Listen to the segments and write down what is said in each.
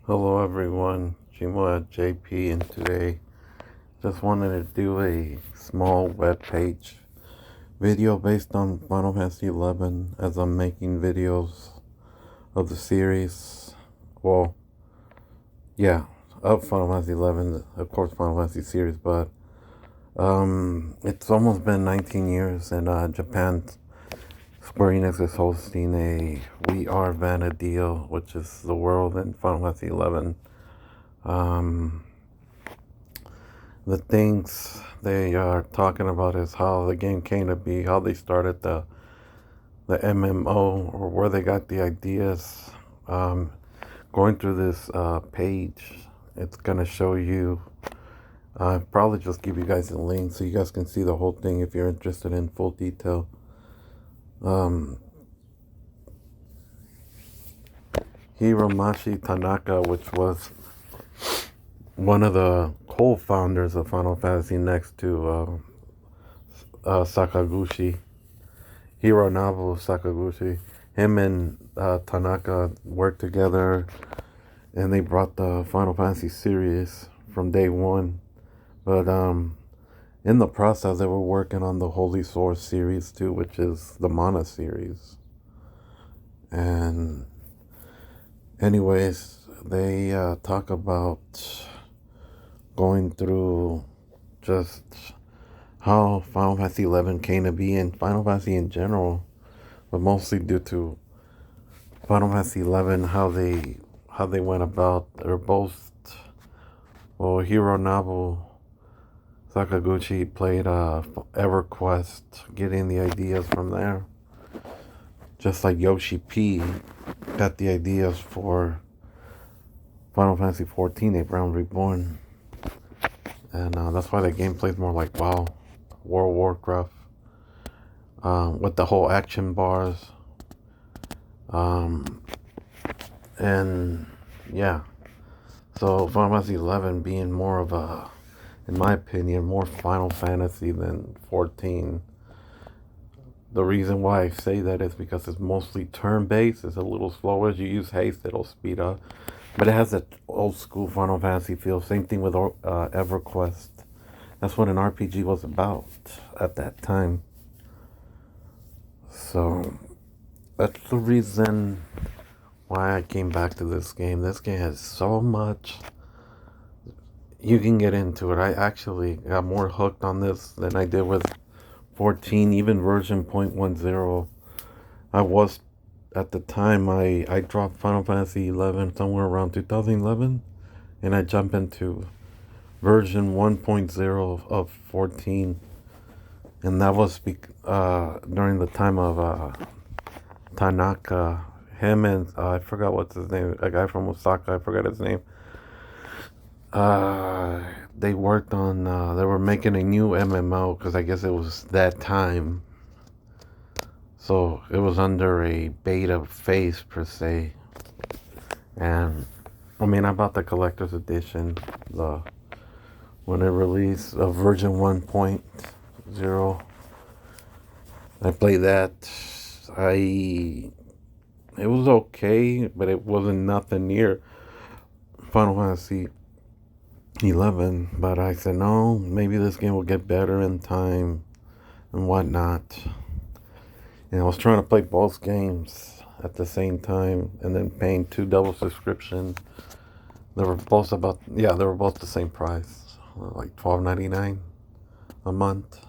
Hello everyone, Jimo JP, and today just wanted to do a small web page video based on Final Fantasy 11 as I'm making videos of the series. Well, yeah, of Final Fantasy 11, of course Final Fantasy series, but it's almost been 19 years and Japan Square Enix is hosting a We Are Vana'diel, which is the world in Final Fantasy 11. The things they are talking about is how the game came to be, how they started the MMO, or where they got the ideas. Going through this page, it's gonna show you. Probably just give you guys a link so you guys can see the whole thing if you're interested in full detail. Hiromashi Tanaka, which was one of the co-founders of Final Fantasy next to Sakaguchi, Hironobu Sakaguchi. Him and Tanaka worked together and they brought the Final Fantasy series from day one. But in the process, they were working on the Holy Source series too, which is the Mana series. And anyways, they talk about going through just how Final Fantasy 11 came to be and Final Fantasy in general, but mostly due to Final Fantasy 11, how they went about. They're both, well, Hironobu Sakaguchi played EverQuest, getting the ideas from there. Just like Yoshi P got the ideas for Final Fantasy 14, A Realm Reborn. And that's why the game plays more like WoW, World of Warcraft, with the whole action bars. And yeah, so Final Fantasy 11 being more of a, in my opinion, more Final Fantasy than 14. The reason why I say that is because it's mostly turn-based. It's a little slower. As you use haste, it'll speed up. But it has that old school Final Fantasy feel. Same thing with EverQuest. That's what an RPG was about at that time. So that's the reason why I came back to this game. This game has so much. You can get into it. I actually got more hooked on this than I did with 14, even version 0.10. I was, at the time, I dropped Final Fantasy 11 somewhere around 2011, and I jumped into version 1.0 of 14, and that was during the time of Tanaka. Him and I forgot what's his name, a guy from Osaka, I forgot his name. They worked on, they were making a new MMO, because I guess it was that time. So it was under a beta phase per se. And I mean, I bought the collector's edition, when it released, version 1.0. I played that. It was okay, but it wasn't nothing near Final Fantasy 11. But I said, no, maybe this game will get better in time and whatnot. And I was trying to play both games at the same time and then paying 2 double subscriptions. They were both they were both the same price, like $12.99 a month.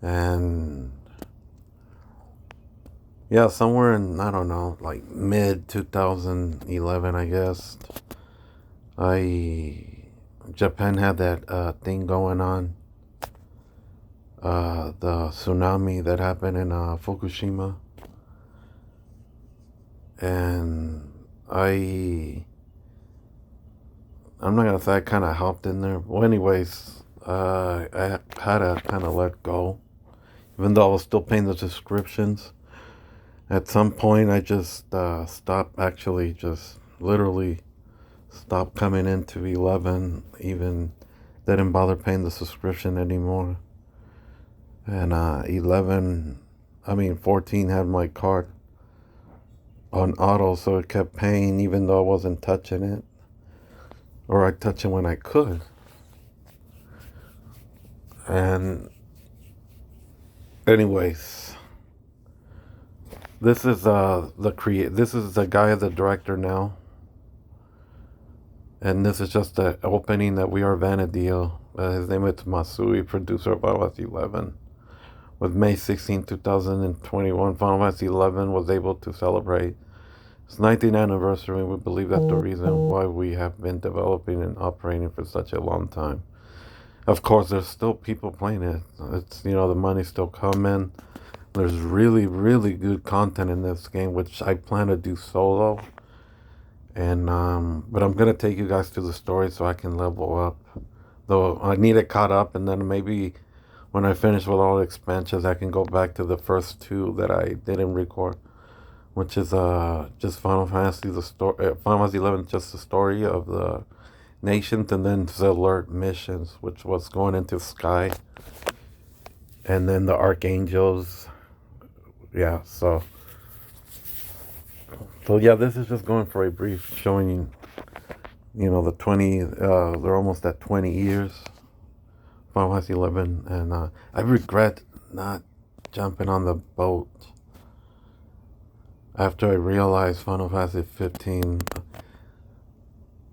And yeah, somewhere in, I don't know, like mid 2011, I guess, Japan had that thing going on, the tsunami that happened in Fukushima, and I'm not gonna say I kind of helped in there. Well, anyways, I had to kind of let go, even though I was still paying the subscriptions. At some point, I just stopped. Actually, just literally stopped coming into 11. Even didn't bother paying the subscription anymore. And 14 had my card. on auto, so it kept paying even though I wasn't touching it, or I touch it when I could. And anyways, this is this is the guy, the director now, and this is just the opening that we are Vanadio. His name is Masui, producer of Final Fantasy 11. With May 16, 2021, Final Fantasy 11 was able to celebrate its 19th anniversary, and we believe that's the reason why we have been developing and operating for such a long time. Of course, there's still people playing it. It's, you know, the money's still coming. There's really, really good content in this game, which I plan to do solo. And but I'm gonna take you guys to the story so I can level up. Though I need it caught up, and then maybe when I finish with all the expansions, I can go back to the first two that I didn't record, which is just Final Fantasy the story, Final Fantasy 11, just the story of the nations, and then the alert missions, which was going into Sky, and then the archangels. Yeah, so yeah, this is just going for a brief showing. You know, the 20. They're almost at 20 years. Final Fantasy 11, and I regret not jumping on the boat after I realized Final Fantasy 15.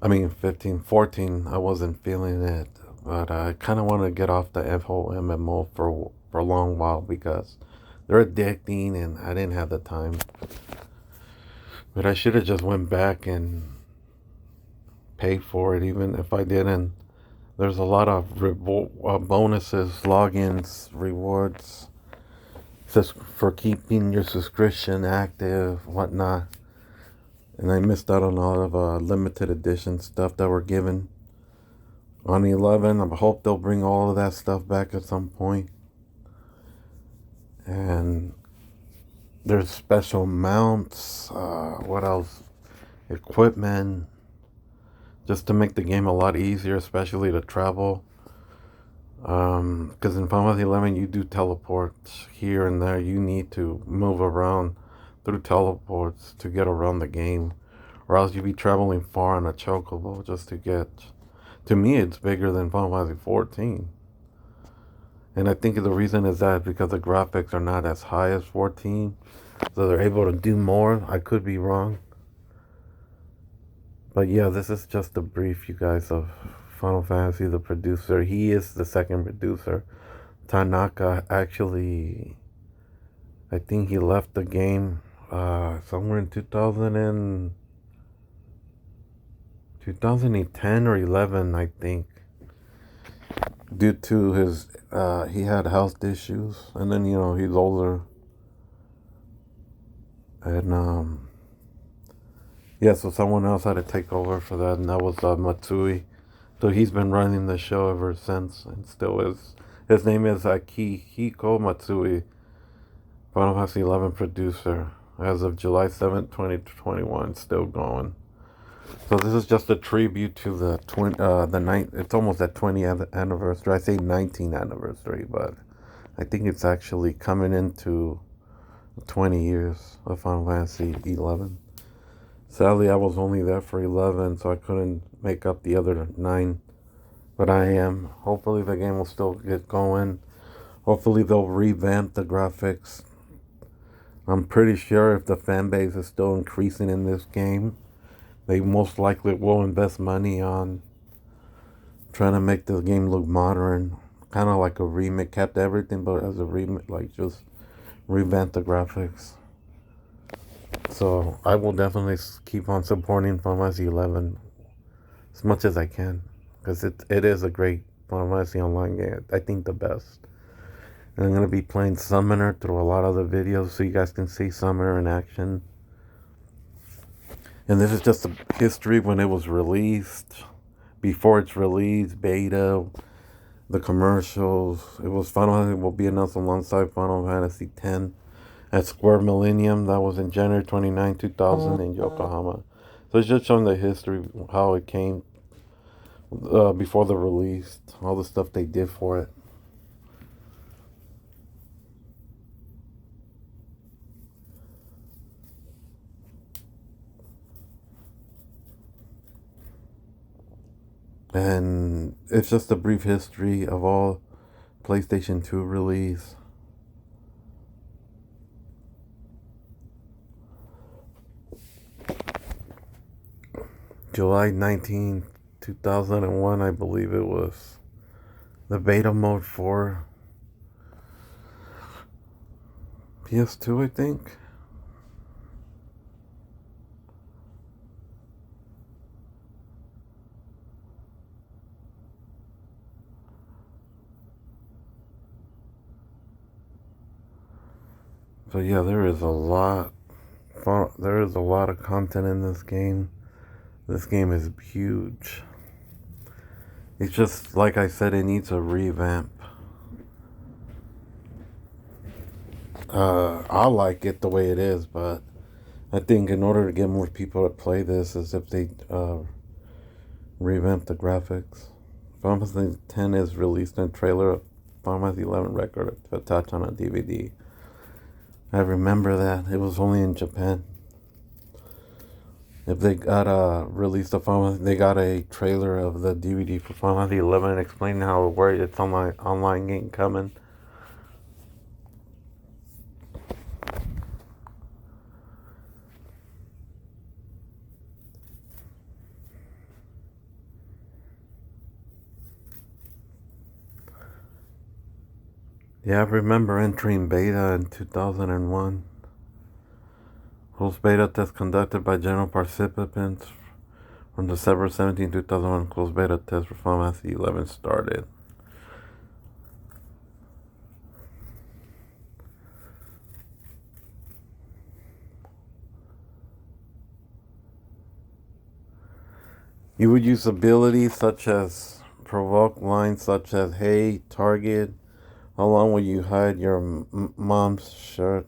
I mean 15, 14. I wasn't feeling it, but I kind of wanted to get off the whole MMO for a long while because they're addicting, and I didn't have the time. But I should have just went back and paid for it, even if I didn't. There's a lot of bonuses, logins, rewards, just for keeping your subscription active, whatnot. And I missed out on a lot of limited edition stuff that were given on 11. I hope they'll bring all of that stuff back at some point. And there's special mounts, what else? Equipment, just to make the game a lot easier, especially to travel. Because in Final Fantasy 11 you do teleports here and there. You need to move around through teleports to get around the game, or else you'd be traveling far on a chocobo just to get. To me, it's bigger than Final Fantasy 14, and I think the reason is that because the graphics are not as high as 14, so they're able to do more. I could be wrong, but yeah, this is just a brief, you guys, of Final Fantasy, the producer. He is the second producer. Tanaka actually, I think he left the game somewhere in 2010 or 11, I think, due to his, he had health issues, and then, you know, he's older, and yeah, so someone else had to take over for that, and that was Matsui. So he's been running the show ever since, and still is. His name is Akihiko Matsui, Final Fantasy 11 producer, as of July 7th, 2021, still going. So this is just a tribute to the ninth. It's almost that 20th anniversary. I say 19th anniversary, but I think it's actually coming into 20 years of Final Fantasy 11. Sadly, I was only there for 11, so I couldn't make up the other 9. But I am. Hopefully the game will still get going. Hopefully they'll revamp the graphics. I'm pretty sure if the fan base is still increasing in this game, they most likely will invest money on trying to make the game look modern. Kind of like a remake. Kept everything, but as a remake, like just revamp the graphics. So I will definitely keep on supporting Final Fantasy 11 as much as I can, because it is a great Final Fantasy Online game. I think the best. And I'm going to be playing Summoner through a lot of the videos so you guys can see Summoner in action. And this is just a history when it was released, before its release, beta, the commercials. It was Final Fantasy will be announced alongside Final Fantasy X at Square Millennium. That was in January 29, 2000 in Yokohama. So it's just showing the history, how it came before the release, all the stuff they did for it. And it's just a brief history of all PlayStation 2 release. July 19th, 2001, I believe it was. The beta mode for PS2, I think. So yeah, there is a lot of content in this game. This game is huge. It's just, like I said, it needs a revamp. I like it the way it is, but I think in order to get more people to play this is if they revamp the graphics. Final Fantasy X is released in a trailer of Final Fantasy 11 record attached on a DVD. I remember that. It was only in Japan. If they got released a Final, they got a trailer of the DVD for Final Fantasy 11 explaining how it's online game coming. Yeah, I remember entering beta in 2001. Closed beta test conducted by general participants from December 17, 2001. Closed beta test for Final Fantasy 11 started. You would use abilities such as provoke lines such as "Hey, target, how long will you hide your mom's shirt?"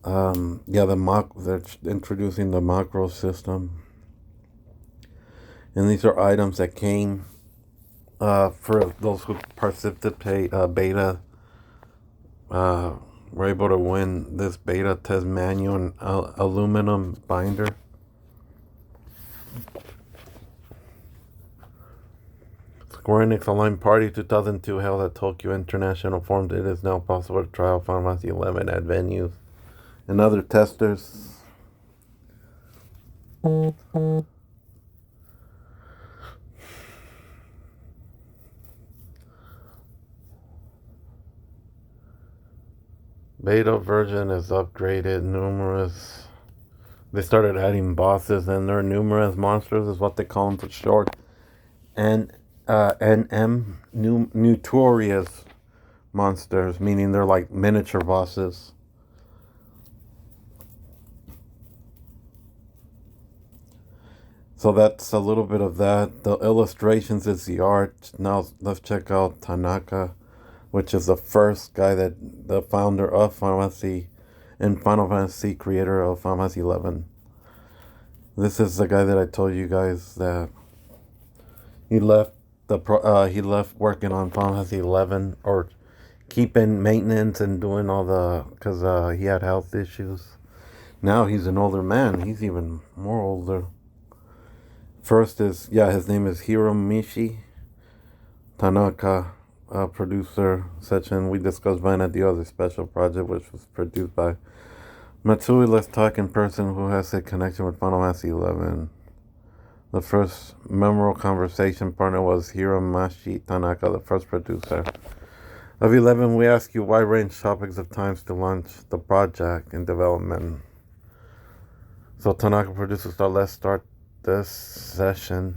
They're introducing the macro system, and these are items that came for those who participate beta. Were able to win this beta test manual and aluminum binder. Square Enix Online Party 2002 held at Tokyo International Forum. It is now possible to try out Final Fantasy 11 at venues and other testers. Beta version is upgraded. They started adding bosses, and there are numerous monsters, is what they call them for short. And NM, notorious monsters, meaning they're like miniature bosses. So that's a little bit of that. The illustrations is the art. Now let's check out Tanaka, which is the first guy the founder of Final Fantasy and Final Fantasy creator of Final Fantasy 11. This is the guy that I told you guys that he left working on Final Fantasy 11 or keeping maintenance and doing all because he had health issues. Now he's an older man. He's even more older. First his name is Hiromichi Tanaka, producer section. We discussed Vanity, the other special project, which was produced by Matsui. Let's talk in person, who has a connection with Final Fantasy 11. The first memorable conversation partner was Hiromashi Tanaka, the first producer of 11. We ask you wide range topics of times to launch the project in development. So Tanaka producers thought, let's start this session.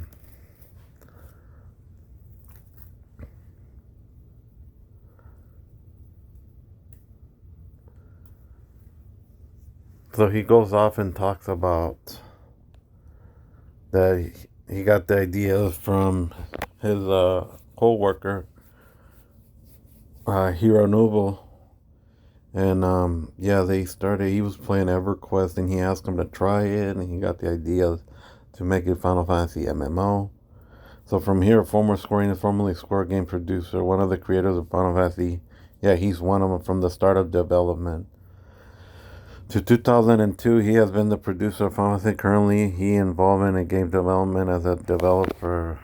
So he goes off and talks about that he got the ideas from his co-worker Hironobu, and he was playing EverQuest, and he asked him to try it, and he got the idea to make it Final Fantasy MMO. So from here, former Square Enix, formerly Square game producer, one of the creators of Final Fantasy, he's one of them from the start of development. To 2002, he has been the producer of Final Fantasy. Currently, he involved in game development as a developer,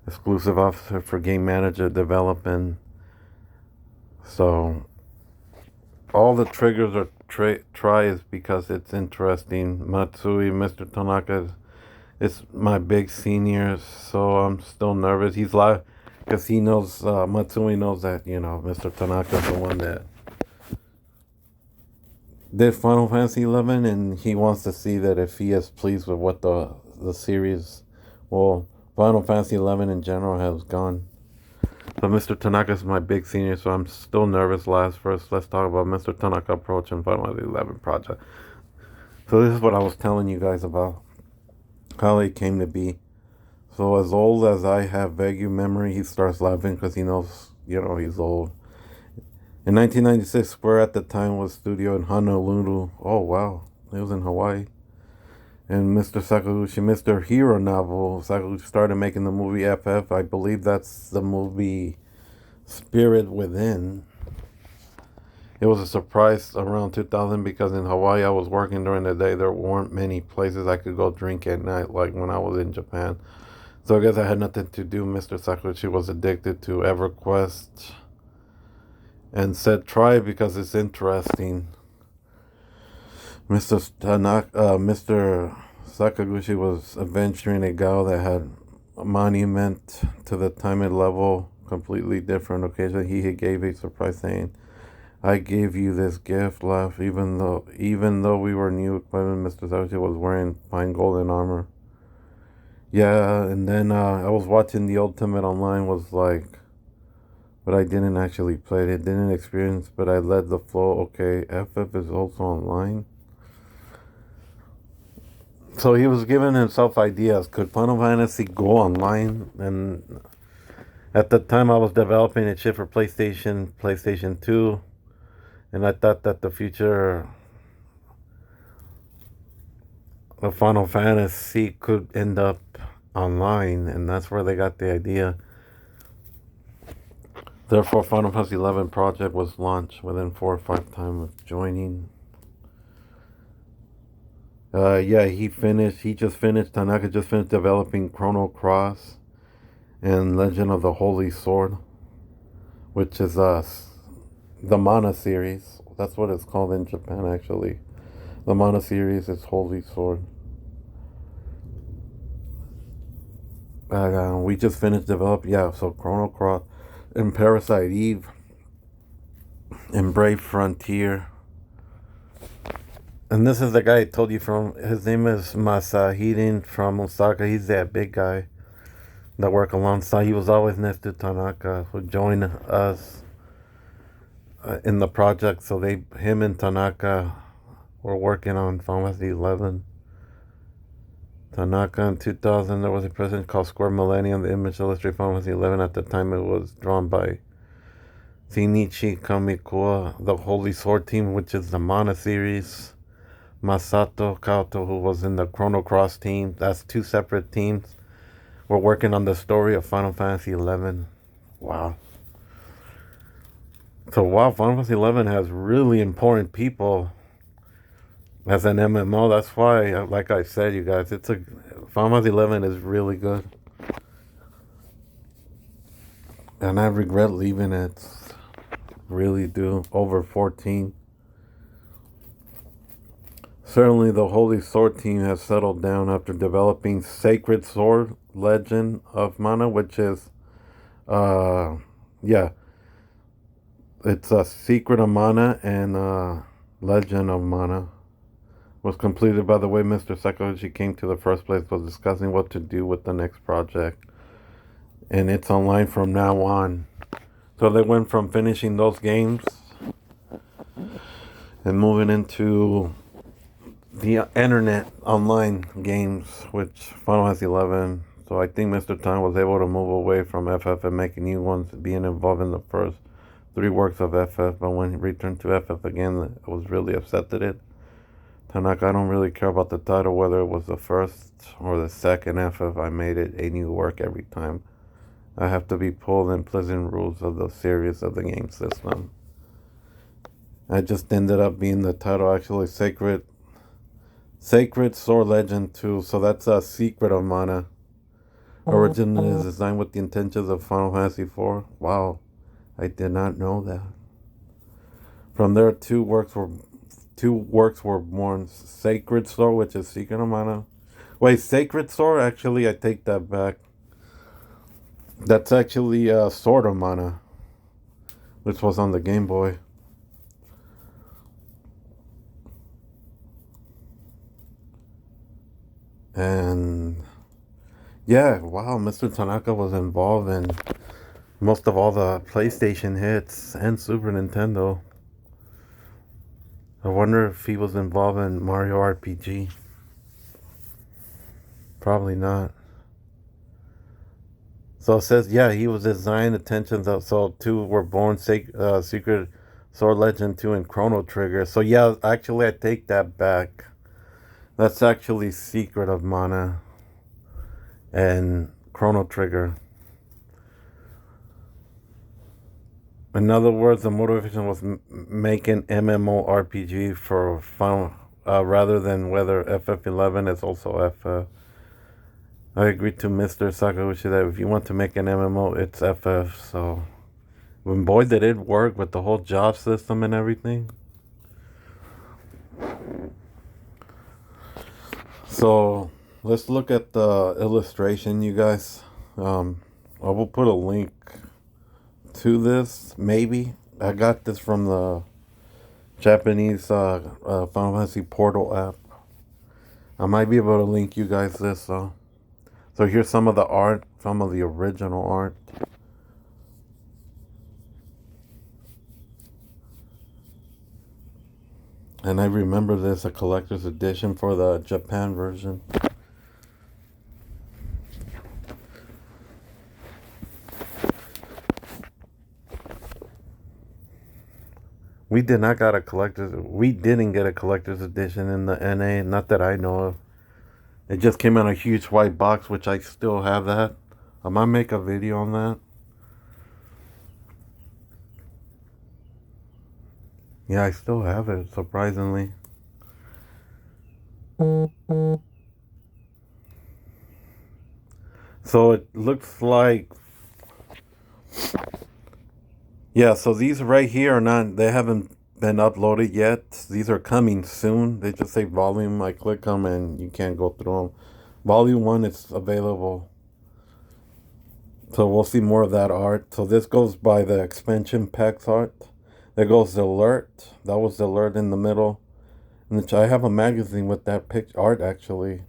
exclusive officer for game manager development. So, all the triggers are tries because it's interesting. Matsui, Mr. Tanaka, is my big senior, so I'm still nervous. He's live because he knows, Matsui knows that, Mr. Tanaka is the one that did Final Fantasy 11, and he wants to see that if he is pleased with what the series, well, Final Fantasy 11 in general has gone. So Mr. Tanaka is my big senior, so I'm still nervous. First, let's talk about Mr. Tanaka approach and Final Fantasy 11 project. So this is what I was telling you guys about how it came to be. So as old as I have vague memory, he starts laughing because he knows, he's old. In 1996, Square at the time was studio in Honolulu. Oh, wow. It was in Hawaii. And Mr. Sakaguchi, Mr. Hero novel, Sakaguchi started making the movie FF. I believe that's the movie Spirit Within. It was a surprise around 2000 because in Hawaii I was working during the day. There weren't many places I could go drink at night like when I was in Japan. So I guess I had nothing to do. Mr. Sakaguchi was addicted to EverQuest and said, try it because it's interesting. Mr. Sakaguchi was adventuring a gal that had a monument to the time and level, completely different occasion. He gave a surprise saying, I gave you this gift, laugh, even though we were new equipment. Mr. Sakaguchi was wearing fine golden armor. Yeah, and then I was watching the Ultimate Online, was like, but I didn't actually play it. Didn't experience, but I led the flow. Okay, FF is also online. So he was giving himself ideas. Could Final Fantasy go online? And at the time I was developing a chip for PlayStation 2. And I thought that the future of Final Fantasy could end up online. And that's where they got the idea. Therefore, Final Fantasy 11 project was launched within 4 or 5 times of joining. Tanaka just finished developing Chrono Cross and Legend of the Holy Sword, which is the Mana series. That's what it's called in Japan, actually. The Mana series is Holy Sword. We just finished developing, so Chrono Cross and Parasite Eve and Brave Frontier. And this is the guy I told you from. His name is Masahide from Osaka. He's that big guy that work alongside. He was always next to Tanaka, who joined us in the project. So him and Tanaka were working on Final Fantasy 11. Tanaka in 2000, there was a president called Square Millennium. The image illustrated Final Fantasy 11 at the time. It was drawn by Shinichi Kamikawa, the Holy Sword team, which is the Mana series. Masato Kato, who was in the Chrono Cross team. That's 2 separate teams. We're working on the story of Final Fantasy 11. Wow. So Final Fantasy 11 has really important people as an MMO. That's why, like I said, you guys, Final Fantasy 11 is really good. And I regret leaving it. Really do. Over 14. Certainly the Holy Sword team has settled down after developing Sacred Sword Legend of Mana, which is, it's a Secret of Mana and Legend of Mana. Was completed by the way Mr. Sakaguchi came to the first place was discussing what to do with the next project. And it's online from now on. So they went from finishing those games and moving into the internet online games, which Final Fantasy 11. So I think Mr. Tan was able to move away from FF and making new ones, being involved in the first 3 works of FF. But when he returned to FF again, I was really upset at it. Tanaka, I don't really care about the title, whether it was the first or the second FF. I made it a new work every time. I have to be pulled in pleasant rules of the series of the game system. I just ended up being the title, actually. Sacred Sword Legend 2. So that's a secret of mana. Originally is designed with the intentions of Final Fantasy IV. Wow, I did not know that. From there, two works were born. Sacred Sword, which is Secret of Mana. Wait, Sacred Sword? Actually, I take that back. That's actually Sword of Mana, which was on the Game Boy. And yeah, wow, Mr. Tanaka was involved in most of all the PlayStation hits and Super Nintendo. I wonder if he was involved in Mario RPG. Probably not. So it says, yeah, he was designing attentions of, so two were born, Secret Sword Legend 2 and Chrono Trigger. So yeah, actually I take that back. That's actually Secret of Mana and Chrono Trigger. In other words, the motivation was making MMORPG for Final, rather than whether FF11 is also FF. I agreed to Mr. Sakaguchi that if you want to make an MMO, it's FF. So, when boy did it work with the whole job system and everything. So, let's look at the illustration, you guys. I will put a link to this, maybe. I got this from the Japanese Final Fantasy Portal app. I might be able to link you guys this. So here's some of the art, some of the original art. And I remember this, a collector's edition for the Japan version. We didn't get a collector's edition in the NA, not that I know of. It just came in a huge white box, which I still have that. I might make a video on that. Yeah, I still have it, surprisingly. So it looks like, yeah, so these right here are not, they haven't been uploaded yet. These are coming soon. They just say volume. I click them and you can't go through them. Volume 1 is available. So we'll see more of that art. So this goes by the expansion packs art. There goes the alert. That was the alert in the middle. Which I have a magazine with that art actually.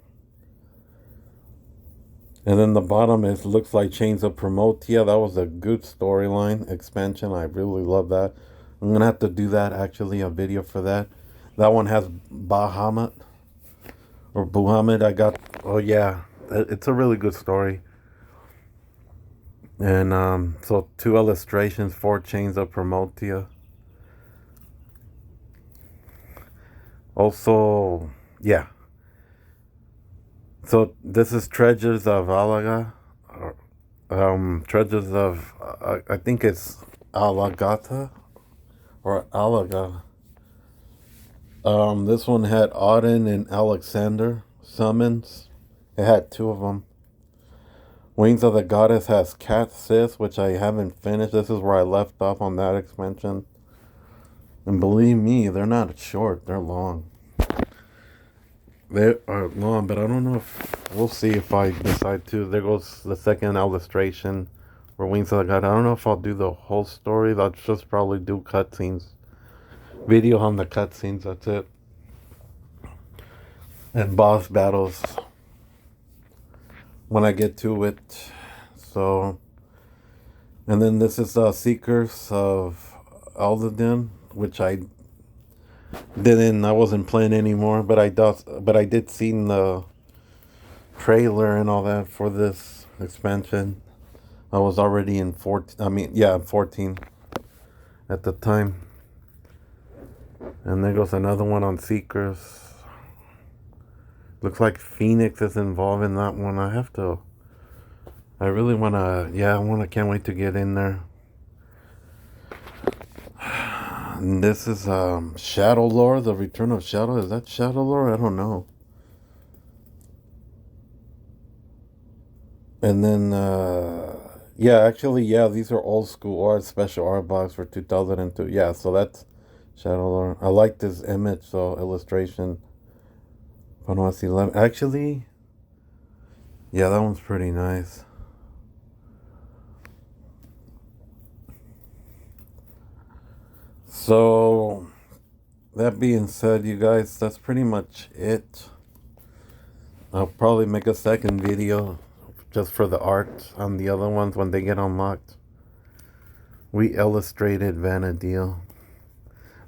And then the bottom looks like Chains of Promotia. That was a good storyline expansion. I really love that. I'm gonna have to do that actually, a video for that. That one has Bahamut or Buhamid. Oh yeah, it's a really good story. And so 2 illustrations, 4 Chains of Promotia. Also, yeah. So this is Treasures of Alaga. Treasures of, I think it's Alagata or Alaga. This one had Auden and Alexander summons. It had 2 of them. Wings of the Goddess has Cat Sis, which I haven't finished. This is where I left off on that expansion. And believe me, they're not short, they're long. They are long, but I don't know if, we'll see if I decide to. There goes the second illustration for Wings of the Goddess. I don't know if I'll do the whole story. I'll just probably do cutscenes. Video on the cutscenes, that's it. And boss battles when I get to it. So, and then this is Seekers of Aldedan, which I wasn't playing anymore, but I did see the trailer and all that for this expansion. I was already in 14 at the time. And there goes another one on Seekers. Looks like Phoenix is involved in that one. I really wanna, can't wait to get in there. And this is Shadow Lore, The Return of Shadow. Is that Shadow Lore? I don't know. And then, yeah, actually, yeah, these are old school art, special art box for 2002. Yeah, so that's Shadow Lore. I like this image, so illustration. Final Fantasy 11. Actually, yeah, that one's pretty nice. So, that being said, you guys, that's pretty much it. I'll probably make a second video just for the art on the other ones when they get unlocked. We illustrated Vanadil.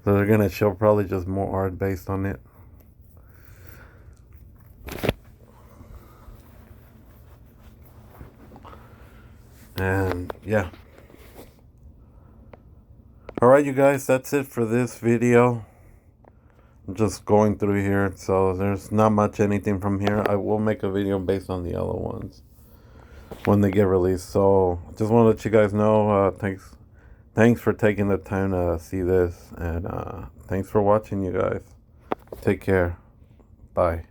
So they're gonna show probably just more art based on it. And yeah. Alright, you guys, that's it for this video. I'm just going through here, so there's not much anything from here. I will make a video based on the other ones when they get released. So just want to let you guys know, thanks for taking the time to see this, and thanks for watching, you guys. Take care. Bye.